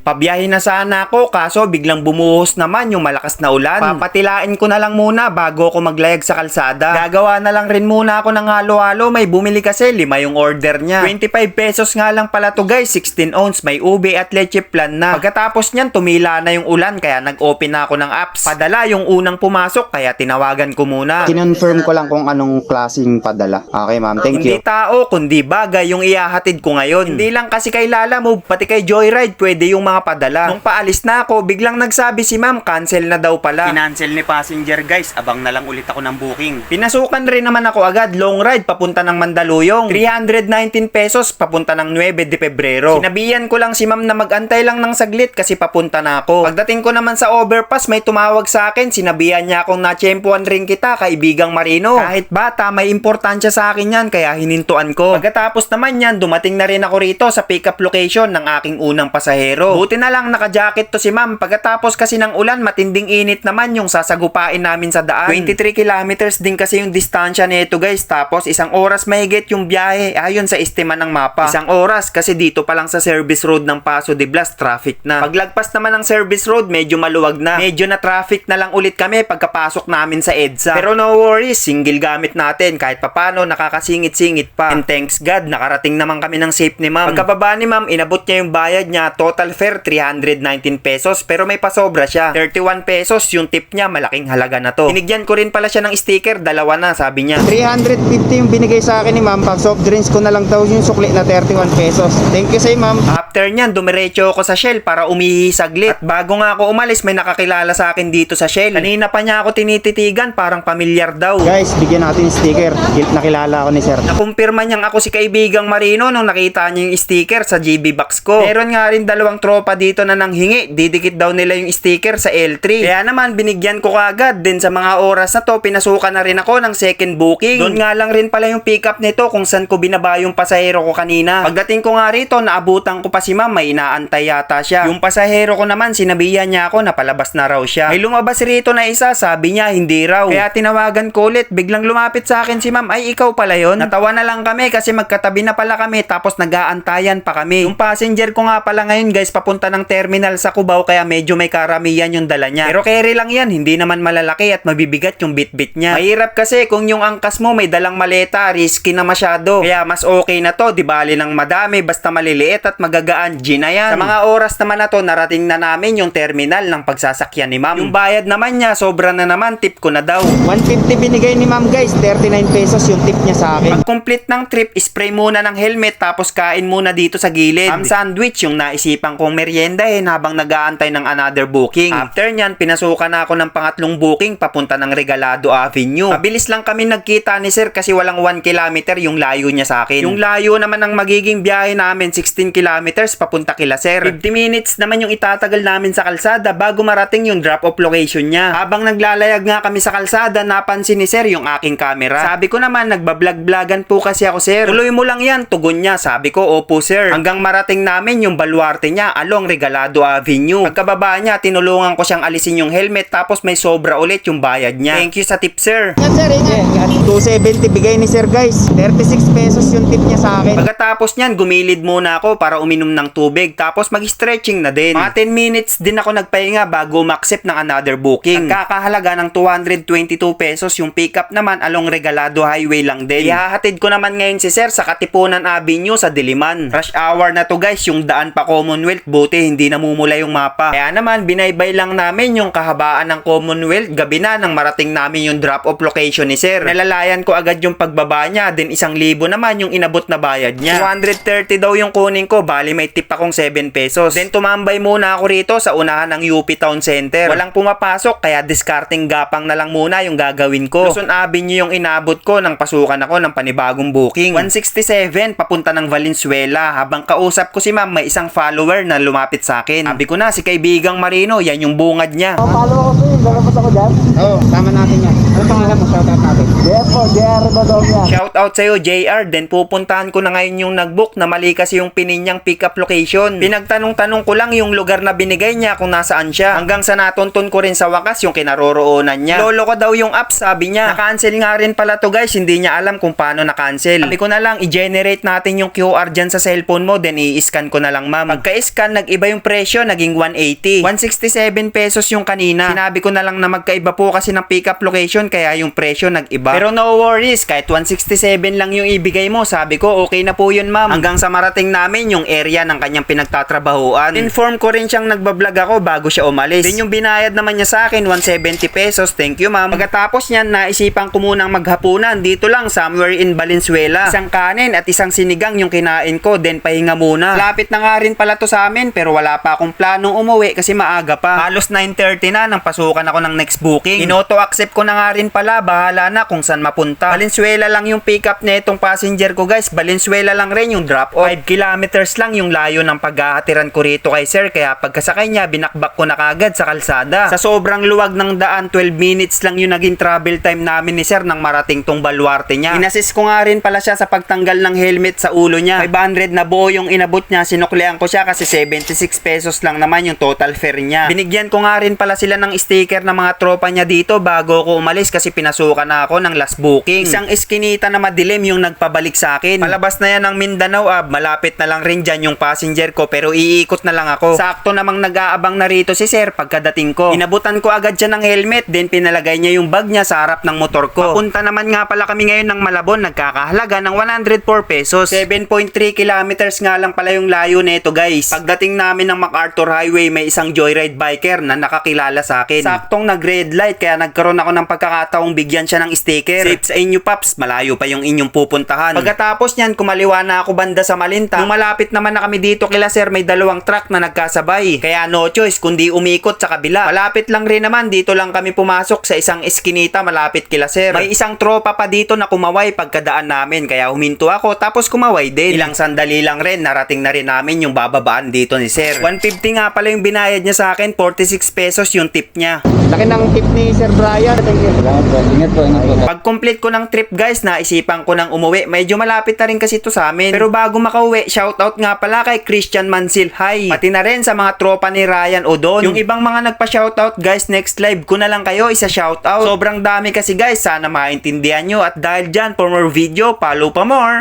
Pabiyahe na sana ako kaso biglang bumuhos naman yung malakas na ulan. Papatilain ko na lang muna bago ako maglayag sa kalsada. Gagawa na lang rin muna ako ng halo-halo. May bumili kasi 5 yung order niya. 25 pesos nga lang pala to guys. 16 ounce. May ube at leche plan na. Pagkatapos niyan tumila na yung ulan kaya nag-open na ako ng apps. Padala yung unang pumasok kaya tinawagan ko muna. Kinonfirm ko lang kung anong klaseng padala. Okay ma'am, thank Hindi you. tao kundi bagay yung ihahatid ko ngayon. Hindi lang kasi kay Lala Move pati kay Joyride pwede yung mga padala. Nung paalis na ako, biglang nagsabi si ma'am, cancel na daw pala. Kinancel ni passenger guys, abang na lang ulit ako ng booking. Pinasukan rin naman ako agad, long ride papunta ng Mandaluyong. 319 pesos papunta ng 9 de Pebrero. Sinabihan ko lang si ma'am na magantay lang ng saglit kasi papunta na ako. Pagdating ko naman sa overpass, may tumawag sa akin, sinabihan niya akong natsyempuan rin kita, kaibigang Marino. Kahit bata, may importansya sa akin yan, kaya hinintuan ko. Pagkatapos naman yan, dumating na rin ako rito sa pick-up location ng aking unang pasahero. Buti na lang naka-jacket to si ma'am. Pagkatapos kasi ng ulan, matinding init naman yung sasagupain namin sa daan. 23 kilometers din kasi yung distansya nito guys. Tapos 1 oras mahigit yung biyahe ayon sa estima ng mapa. 1 oras kasi dito pa lang sa service road ng Paso de Blas, traffic na. Paglagpas naman ng service road, medyo maluwag na. Medyo na traffic na lang ulit kami pagkapasok namin sa EDSA. Pero no worries, single gamit natin. Kahit papano, nakakasingit-singit pa. And thanks God, nakarating naman kami ng safe ni ma'am. Pagkababa ni ma'am, inabot niya yung bayad niya. Total fare, 319 pesos. Pero may pasobra siya. 31 pesos yung tip niya. Malaking halaga na to. Binigyan ko rin pala siya ng sticker. 2 na, sabi niya. 350 yung binigay sa akin ni ma'am. Pag soft drinks ko na lang daw yung sukli na 31 pesos. Thank you sa'yo ma'am. After nyan, dumiretso ako sa Shell para umihi saglit. At bago nga ako umalis, may nakakilala sa akin dito sa Shell. Kanina pa niya ako tinititigan, parang pamilyar daw. Guys, bigyan natin yung sticker. Nakilala ako ni sir. Nakumpirma niyang ako si kaibigang Marino nung nakita niya yung sticker sa GB box ko. Meron nga rin 2 tropa dito na nanghingi. Didikit daw nila yung sticker sa L3. Kaya naman, binigyan ko kagad. Din sa mga oras na to, pinasukan na rin ako ng second booking. Doon nga lang rin pala yung pick up nito kung saan ko binaba yung pasahero ko kanina. Pagdating ko nga rito, naabutan ko pa si ma'am, may inaantay yata siya. Yung pasahero ko naman, sinabihan niya ako na palabas na raw siya. May lumabas rito na isa, sabi niya hindi raw. Kaya tinawagan ko ulit, biglang lumapit sa akin si ma'am, ay ikaw pala yon. Natawa na lang kami kasi magkatabi na pala kami tapos nag-aantayan pa kami. Yung passenger ko nga pala ngayon guys, papunta ng terminal sa Cubao kaya medyo may karamihan yung dala niya. Pero carry lang yan, hindi naman malalaki at mabibigat yung bit-bit niya. Mahirap kasi kung yung angkas mo may dalang maleta, risky na masyado. Kaya mas okay na to, di bali ng madami, basta maliliit at magagaan, G na yan. Sa mga oras naman na to, narating na namin yung terminal ng pagsasakyan ni ma'am. Yung bayad naman niya, sobra na naman, tip ko na daw. 150 binigay ni ma'am guys. 39 pesos yung tip niya sa akin. Pag complete ng trip, spray muna ng helmet tapos kain muna dito sa gilid. Ham sandwich yung naisipan kong meriendahin habang nag-aantay ng another booking. After nyan, pinasukan na ako ng pangatlong booking papunta ng Regalado Avenue. Mabilis lang kami nagkita ni sir kasi walang 1 kilometer yung layo niya sa akin. Yung layo naman ng magiging biyahe namin 16 kilometers papunta kila sir. 50 minutes naman yung itatagal namin sa kalsada bago marating yung drop-off location niya. Habang naglalayag nga kami sa kalsada, napansin ni sir yung aking camera. Sabi ko naman, nagbablog-vlogan po kasi ako sir. Tuloy mo lang yan, tugon niya. Sabi ko, opo sir. Hanggang marating namin yung baluarte niya along Regalado Avenue. Pagkababa niya, tinulungan ko siyang alisin yung helmet tapos may sobra ulit yung bayad niya. Thank you sa tip sir. Yan sir, ingat. 270 bigay ni sir guys. 36 pesos yung tip niya sa akin. Pagkatapos niyan, gumilid muna ako para uminom ng tubig tapos mag-stretching na din. Mga 10 minutes din ako nagpahinga bago ma-accept ng another booking. Nagkakahalaga ng 222 pesos yung pickup naman along Regalado Highway lang din. Ihahatid ko naman ngayon si sir sa Katipunan Avenue sa Diliman. Rush hour na to guys, yung daan pa Commonwealth, buti hindi namumula yung mapa. Kaya naman, binaybay lang namin yung kahabaan ng Commonwealth. Gabi na nang marating namin yung drop-off location ni sir. Nalalayan ko agad yung pagbaba niya, din 1,000 naman yung inabot na bayad niya. 230 daw yung kunin ko, bali may tip akong 7 pesos. Then tumambay muna ako rito sa unahan ng UP Town Center. Walang pumapasok, kaya discarding gapang na lang muna yung gagawin ko. Luzon Avenue yung inabot ko nang pasukan ako ng panibagong booking. 167 papunta ng Valenzuela. Habang kausap ko si ma'am, may isang follower na lumapit sa akin. Sabi ko na, si kaibigang Marino, yan yung bungad niya. Follow ako sa'yo, lalabas ako dyan. Oo, tama natin yan. Ano pangalan mo? Shoutout natin. JR po, JR Badomia. Shout out sa'yo JR, then pupuntahan ko na ngayon yung nagbook na mali kasi yung pininyang pick-up location. Pinagtanong-tanong ko lang yung lugar na binigay niya kung nasaan siya. Hanggang sa natuntun ko rin sa wakas yung kinaroroonan niya. Lolo ko daw yung app, sabi niya. Na-cancel nga rin pala to guys, hindi niya alam kung paano na-cancel. Sabi ko na lang, i-generate natin yung QR dyan sa cellphone mo, then i-scan ko na lang ma'am. Pagka-scan dyan, nag-iba yung presyo, naging 180. 167 pesos yung kanina. Sinabi ko na lang na magkaiba po kasi ng pickup location kaya yung presyo nag-iba. Pero no worries, kahit 167 lang yung ibigay mo, sabi ko okay na po yun ma'am. Hanggang sa marating namin yung area ng kanyang pinagtatrabahuan. Inform ko rin siyang nagbablog ako bago siya umalis. Then yung binayad naman niya sa akin, 170 pesos. Thank you ma'am. Pagkatapos niyan, naisipan ko munang maghapunan dito lang somewhere in Valenzuela. Isang kanin at isang sinigang yung kinain ko, then pahinga muna. Lapit na nga rin pala to sa amin pero wala pa akong planong umuwi kasi maaga pa. Halos 9:30 na nang pasukan ako ng next booking. Inoto-accept ko na nga rin pala, bahala na kung saan mapunta. Valenzuela lang yung pick up na itong passenger ko guys. Valenzuela lang rin yung drop off. 5 kilometers lang yung layo ng paghahatiran ko rito kay sir kaya pagkasakay niya binakbak ko na kagad sa kalsada. Sa sobrang luwag ng daan, 12 minutes lang yung naging travel time namin ni sir nang marating tong baluarte niya. Inassist ko nga rin pala siya sa pagtanggal ng helmet sa ulo niya. 500 na buo yung inabot niya, sinuklean ko siya kasi 76 pesos lang naman yung total fare niya. Binigyan ko nga rin pala sila ng sticker ng mga tropa niya dito bago ko umalis kasi pinasukan na ako ng last booking. Isang eskinita na madilim yung nagpabalik sa akin. Palabas na yan ng Mindanao malapit na lang rin dyan yung passenger ko pero iikot na lang ako. Sakto namang nag-aabang na rito si sir pagkadating ko. Inabutan ko agad siya ng helmet then pinalagay niya yung bag niya sa harap ng motor ko. Papunta naman nga pala kami ngayon ng Malabon, nagkakahalaga ng 104 pesos. 7.3 kilometers nga lang pala yung layo nito guys. Pagdating namin ng MacArthur Highway, may isang joyride biker na nakakilala sa akin. Saktong nag-red light kaya nagkaroon ako ng pagkakataong bigyan siya ng sticker. Safe sa inyo paps, malayo pa yung inyong pupuntahan. Pagkatapos niyan, kumaliwa na ako banda sa Malinta. Nung malapit naman na kami dito kila sir, may dalawang truck na nagkasabay. Kaya no choice kundi umikot sa kabila. Malapit lang rin naman, dito lang kami pumasok sa isang eskinita malapit kila sir. May isang tropa pa dito na kumaway pagkadaan namin kaya huminto ako tapos kumaway din. Ilang sandali lang rin, narating na rin namin yung bababaan dito ni sir. 150 nga pala yung binayad niya sa akin, 46 pesos yung tip niya. Laki ng tip ni Sir Brian. Salamat po. Ingat po, ingat po. Pag complete ko ng trip guys, naisipan ko nang umuwi. Medyo malapit na rin kasi ito sa amin. Pero bago makauwi, shoutout nga pala kay Christian Mansil. Hi! Pati na rin sa mga tropa ni Ryan Odon. Yung ibang mga nagpa-shoutout guys, next live ko na lang kayo isa-shoutout. Sobrang dami kasi guys, sana maintindihan nyo. At dahil dyan, for more video, follow pa more!